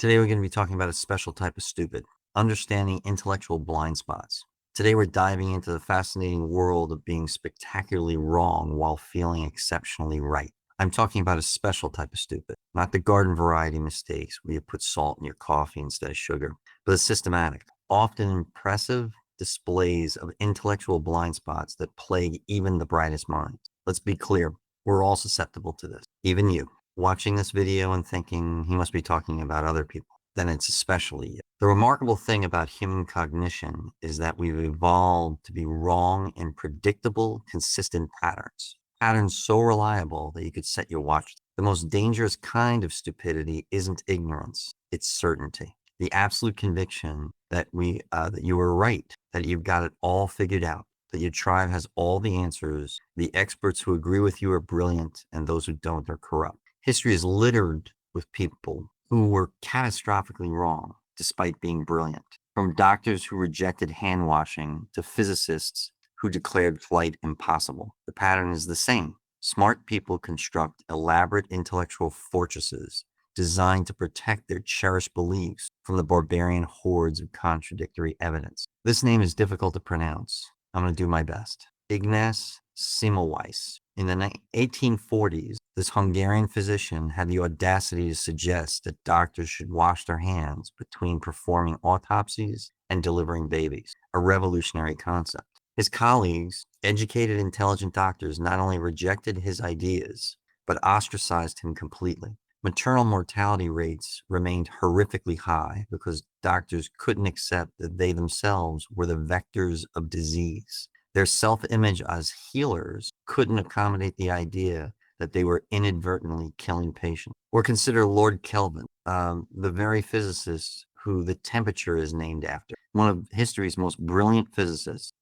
Today we're going to be talking about a special type of stupid, understanding intellectual blind spots. Today we're diving into the fascinating world of being spectacularly wrong while feeling exceptionally right. I'm talking about a special type of stupid, not the garden variety mistakes where you put salt in your coffee instead of sugar, but the systematic, often impressive displays of intellectual blind spots that plague even the brightest minds. Let's be clear, we're all susceptible to this, even you. Watching this video and thinking he must be talking about other people, then it's especially you. The remarkable thing about human cognition is that we've evolved to be wrong in predictable, consistent patterns. Patterns so reliable that you could set your watch. The most dangerous kind of stupidity isn't ignorance, it's certainty. The absolute conviction that that you were right, that you've got it all figured out, that your tribe has all the answers, the experts who agree with you are brilliant, and those who don't are corrupt. History is littered with people who were catastrophically wrong despite being brilliant, from doctors who rejected hand washing to physicists who declared flight impossible. The pattern is the same. Smart people construct elaborate intellectual fortresses designed to protect their cherished beliefs from the barbarian hordes of contradictory evidence. This name is difficult to pronounce. I'm going to do my best. Ignaz Semmelweis. In the 1840s, this Hungarian physician had the audacity to suggest that doctors should wash their hands between performing autopsies and delivering babies, a revolutionary concept. His colleagues, educated, intelligent doctors, not only rejected his ideas, but ostracized him completely. Maternal mortality rates remained horrifically high because doctors couldn't accept that they themselves were the vectors of disease. Their self-image as healers couldn't accommodate the idea that they were inadvertently killing patients. Or consider Lord Kelvin, the very physicist who the temperature is named after. One of history's most brilliant physicists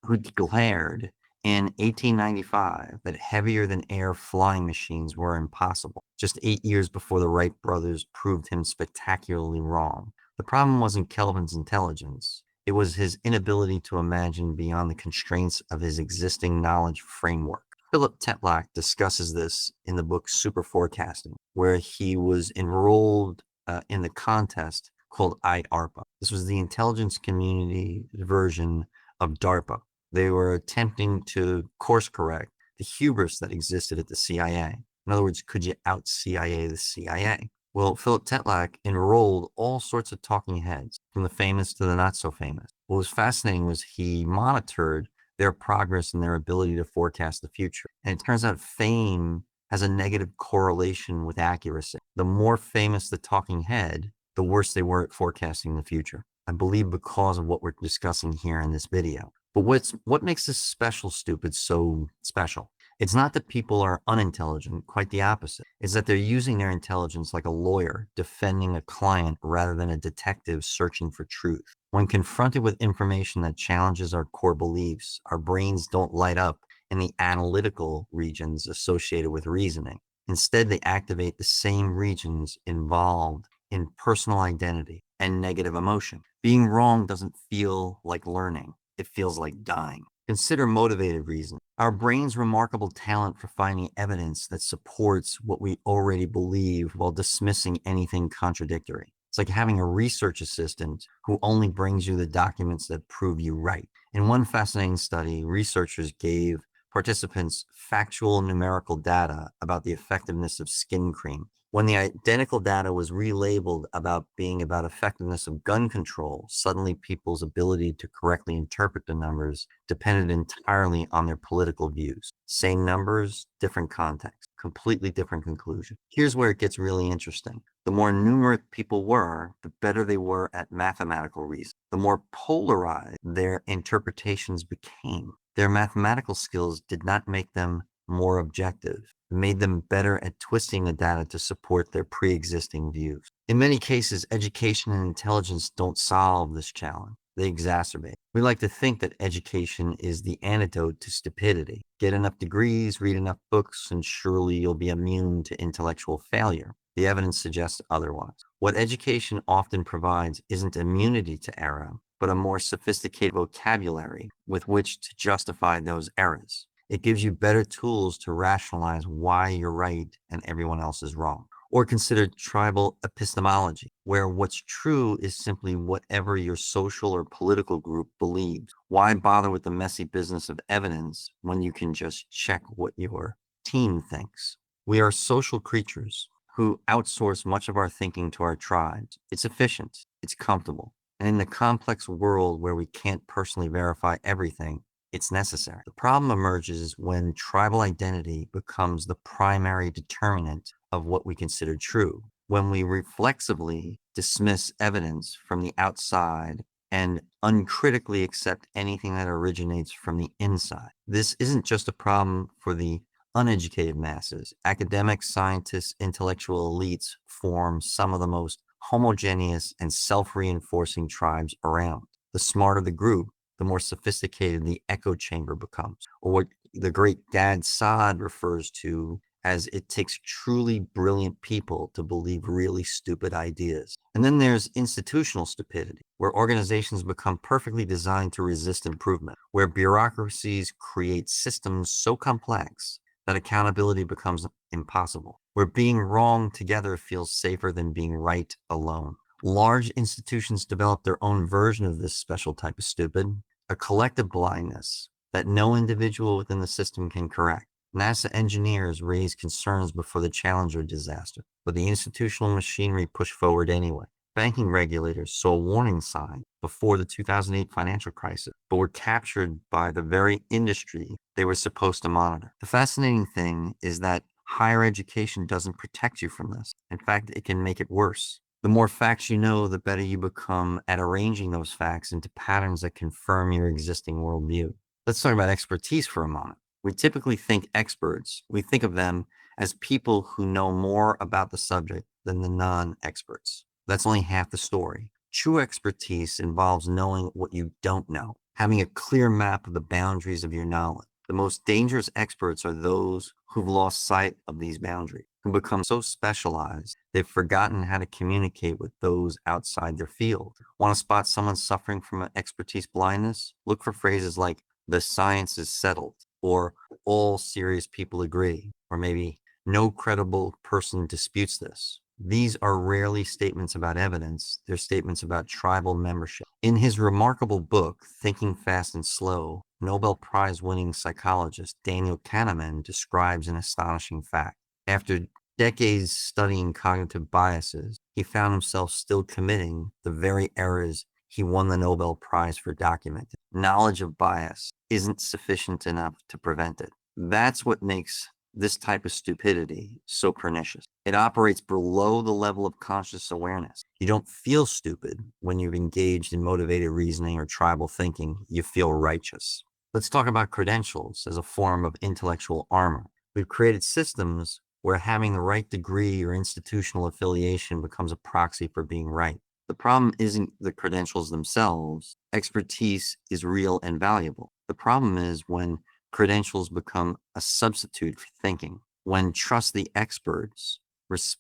who declared in 1895 that heavier than air flying machines were impossible, just 8 years before the Wright brothers proved him spectacularly wrong. The problem wasn't Kelvin's intelligence. It was his inability to imagine beyond the constraints of his existing knowledge framework. Philip Tetlock discusses this in the book Super Forecasting, where he was enrolled in the contest called IARPA. This was the intelligence community version of DARPA. They were attempting to course correct the hubris that existed at the CIA. In other words, could you out-CIA the CIA? Well, Philip Tetlock enrolled all sorts of talking heads, from the famous to the not so famous. What was fascinating was he monitored their progress and their ability to forecast the future. And it turns out fame has a negative correlation with accuracy. The more famous the talking head, the worse they were at forecasting the future. I believe because of what we're discussing here in this video. But what makes this special stupid so special? It's not that people are unintelligent, quite the opposite. It's that they're using their intelligence like a lawyer defending a client rather than a detective searching for truth. When confronted with information that challenges our core beliefs, our brains don't light up in the analytical regions associated with reasoning. Instead, they activate the same regions involved in personal identity and negative emotion. Being wrong doesn't feel like learning. It feels like dying. Consider motivated reason. Our brain's remarkable talent for finding evidence that supports what we already believe while dismissing anything contradictory. It's like having a research assistant who only brings you the documents that prove you right. In one fascinating study, researchers gave participants factual numerical data about the effectiveness of skin cream. When the identical data was relabeled about being about effectiveness of gun control, suddenly people's ability to correctly interpret the numbers depended entirely on their political views. Same numbers, different context, completely different conclusion. Here's where it gets really interesting. The more numerate people were, the better they were at mathematical reasoning. The more polarized their interpretations became. Their mathematical skills did not make them more objective. It made them better at twisting the data to support their pre-existing views. In many cases, education and intelligence don't solve this challenge. They exacerbate. We like to think that education is the antidote to stupidity. Get enough degrees, read enough books, and surely you'll be immune to intellectual failure. The evidence suggests otherwise. What education often provides isn't immunity to error, but a more sophisticated vocabulary with which to justify those errors. It gives you better tools to rationalize why you're right and everyone else is wrong. Or consider tribal epistemology, where what's true is simply whatever your social or political group believes. Why bother with the messy business of evidence when you can just check what your team thinks? We are social creatures who outsource much of our thinking to our tribes. It's efficient, it's comfortable, and in the complex world where we can't personally verify everything, it's necessary. The problem emerges when tribal identity becomes the primary determinant of what we consider true. When we reflexively dismiss evidence from the outside and uncritically accept anything that originates from the inside. This isn't just a problem for the uneducated masses. Academics, scientists, intellectual elites form some of the most homogeneous and self-reinforcing tribes around. The smarter the group, the more sophisticated the echo chamber becomes, or what the great Dad Saad refers to as it takes truly brilliant people to believe really stupid ideas. And then there's institutional stupidity, where organizations become perfectly designed to resist improvement, where bureaucracies create systems so complex that accountability becomes impossible, where being wrong together feels safer than being right alone. Large institutions develop their own version of this special type of stupid, a collective blindness that no individual within the system can correct. NASA engineers raised concerns before the Challenger disaster, but the institutional machinery pushed forward anyway. Banking regulators saw warning signs before the 2008 financial crisis, but were captured by the very industry they were supposed to monitor. The fascinating thing is that higher education doesn't protect you from this. In fact, it can make it worse. The more facts you know, the better you become at arranging those facts into patterns that confirm your existing worldview. Let's talk about expertise for a moment. We typically think experts, we think of them as people who know more about the subject than the non-experts. That's only half the story. True expertise involves knowing what you don't know, having a clear map of the boundaries of your knowledge. The most dangerous experts are those who've lost sight of these boundaries, who become so specialized they've forgotten how to communicate with those outside their field. Want to spot someone suffering from an expertise blindness? Look for phrases like, the science is settled, or all serious people agree, or maybe no credible person disputes this. These are rarely statements about evidence, they're statements about tribal membership. In his remarkable book, Thinking Fast and Slow, Nobel Prize winning psychologist Daniel Kahneman describes an astonishing fact. After decades studying cognitive biases, he found himself still committing the very errors he won the Nobel Prize for documenting. Knowledge of bias isn't sufficient enough to prevent it. That's what makes this type of stupidity so pernicious. It operates below the level of conscious awareness. You don't feel stupid when you've engaged in motivated reasoning or tribal thinking. You feel righteous. Let's talk about credentials as a form of intellectual armor. We've created systems where having the right degree or institutional affiliation becomes a proxy for being right. The problem isn't the credentials themselves. Expertise is real and valuable. The problem is when credentials become a substitute for thinking, when trust the experts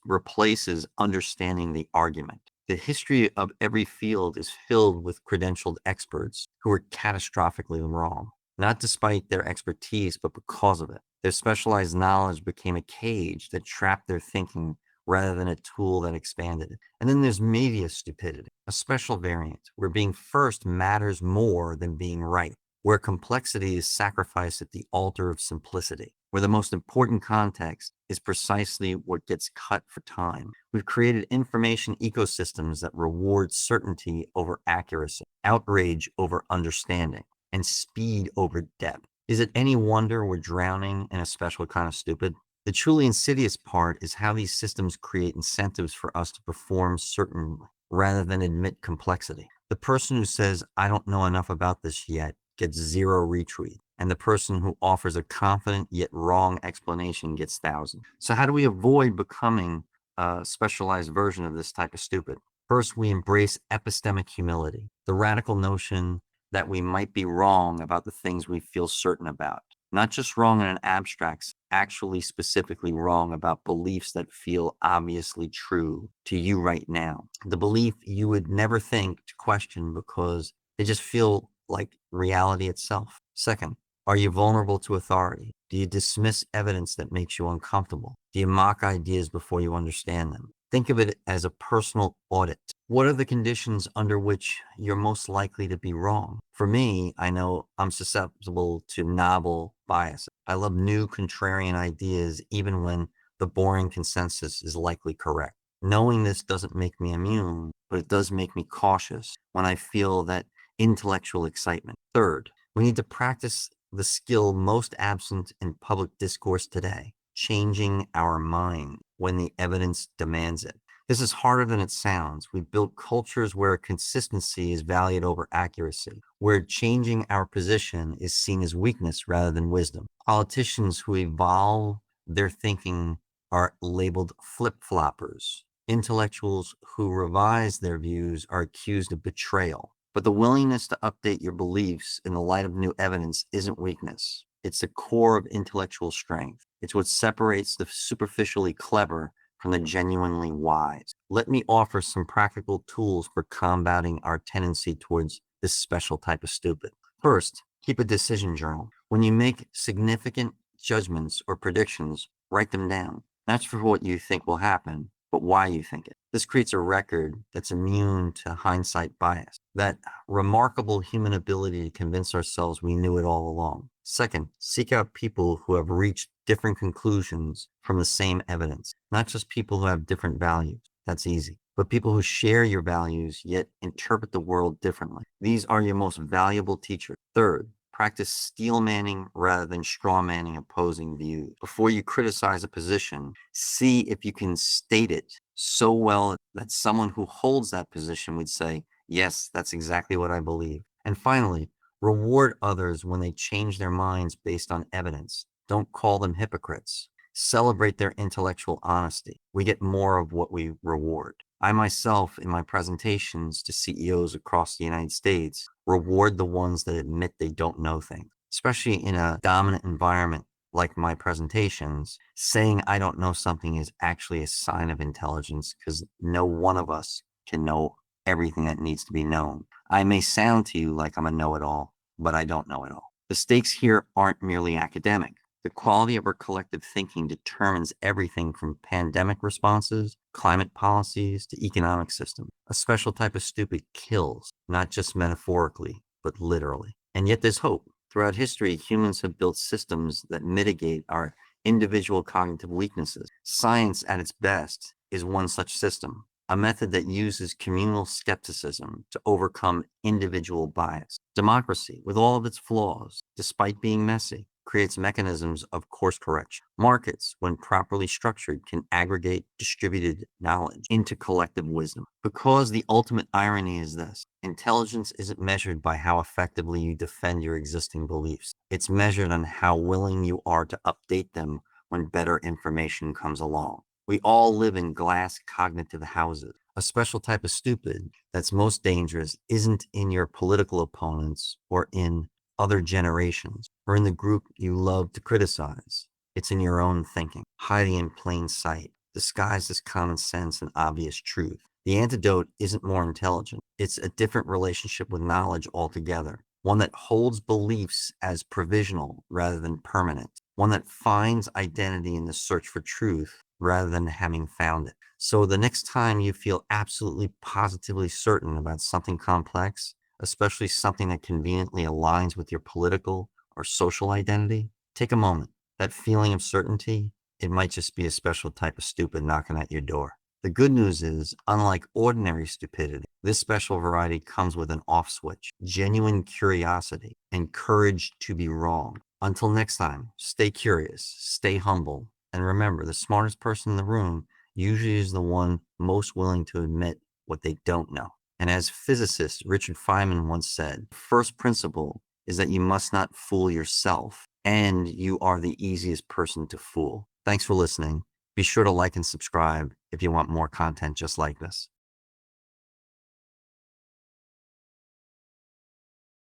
replaces understanding the argument. The history of every field is filled with credentialed experts who are catastrophically wrong, not despite their expertise, but because of it. Their specialized knowledge became a cage that trapped their thinking rather than a tool that expanded it. And then there's media stupidity, a special variant where being first matters more than being right, where complexity is sacrificed at the altar of simplicity, where the most important context is precisely what gets cut for time. We've created information ecosystems that reward certainty over accuracy, outrage over understanding, and speed over depth. Is it any wonder we're drowning in a special kind of stupid? The truly insidious part is how these systems create incentives for us to perform certainly rather than admit complexity. The person who says, I don't know enough about this yet, gets zero retweet. And the person who offers a confident yet wrong explanation gets thousands. So how do we avoid becoming a specialized version of this type of stupid? First, we embrace epistemic humility, the radical notion that we might be wrong about the things we feel certain about. Not just wrong in an abstract, actually specifically wrong about beliefs that feel obviously true to you right now. The belief you would never think to question because they just feel like reality itself. Second, Are you vulnerable to authority? Do you dismiss evidence that makes you uncomfortable? Do you mock ideas before you understand them? Think of it as a personal audit. What are the conditions under which you're most likely to be wrong? For me, I know I'm susceptible to novel bias. I love new contrarian ideas even when the boring consensus is likely correct. Knowing this doesn't make me immune, but it does make me cautious when I feel that intellectual excitement. Third, we need to practice the skill most absent in public discourse today, changing our mind when the evidence demands it. This is harder than it sounds. We've built cultures where consistency is valued over accuracy, where changing our position is seen as weakness rather than wisdom. Politicians who evolve their thinking are labeled flip-floppers. Intellectuals who revise their views are accused of betrayal. But the willingness to update your beliefs in the light of new evidence isn't weakness. It's the core of intellectual strength. It's what separates the superficially clever from the genuinely wise. Let me offer some practical tools for combating our tendency towards this special type of stupid. First, keep a decision journal. When you make significant judgments or predictions, write them down. Not for what you think will happen, but why you think it. This creates a record that's immune to hindsight bias, that remarkable human ability to convince ourselves we knew it all along. Second, seek out people who have reached different conclusions from the same evidence, not just people who have different values. That's easy. But people who share your values yet interpret the world differently. These are your most valuable teachers. Third, practice steel manning rather than straw manning opposing views. Before you criticize a position, see if you can state it so well that someone who holds that position would say, yes, that's exactly what I believe. And finally, reward others when they change their minds based on evidence. Don't call them hypocrites. Celebrate their intellectual honesty. We get more of what we reward. I myself, in my presentations to CEOs across the United States, reward the ones that admit they don't know things, especially in a dominant environment like my presentations. Saying I don't know something is actually a sign of intelligence because no one of us can know everything that needs to be known. I may sound to you like I'm a know-it-all, but I don't know it all. The stakes here aren't merely academic. The quality of our collective thinking determines everything from pandemic responses, climate policies, to economic systems. A special type of stupid kills, not just metaphorically, but literally. And yet there's hope. Throughout history, humans have built systems that mitigate our individual cognitive weaknesses. Science, at its best, is one such system, a method that uses communal skepticism to overcome individual bias. Democracy, with all of its flaws, despite being messy, creates mechanisms of course correction. Markets, when properly structured, can aggregate distributed knowledge into collective wisdom. Because the ultimate irony is this: intelligence isn't measured by how effectively you defend your existing beliefs. It's measured on how willing you are to update them when better information comes along. We all live in glass cognitive houses. A special type of stupid that's most dangerous isn't in your political opponents or in other generations or in the group you love to criticize. It's in your own thinking, hiding in plain sight, disguised as common sense and obvious truth. The antidote isn't more intelligent. It's a different relationship with knowledge altogether. One that holds beliefs as provisional rather than permanent. One that finds identity in the search for truth rather than having found it. So the next time you feel absolutely positively certain about something complex, especially something that conveniently aligns with your political or social identity, take a moment. That feeling of certainty, it might just be a special type of stupid knocking at your door. The good news is, unlike ordinary stupidity, this special variety comes with an off switch, genuine curiosity, and courage to be wrong. Until next time, stay curious, stay humble, and remember, the smartest person in the room usually is the one most willing to admit what they don't know. And as physicist Richard Feynman once said, first principle is that you must not fool yourself, and you are the easiest person to fool. Thanks for listening. Be sure to like and subscribe if you want more content just like this.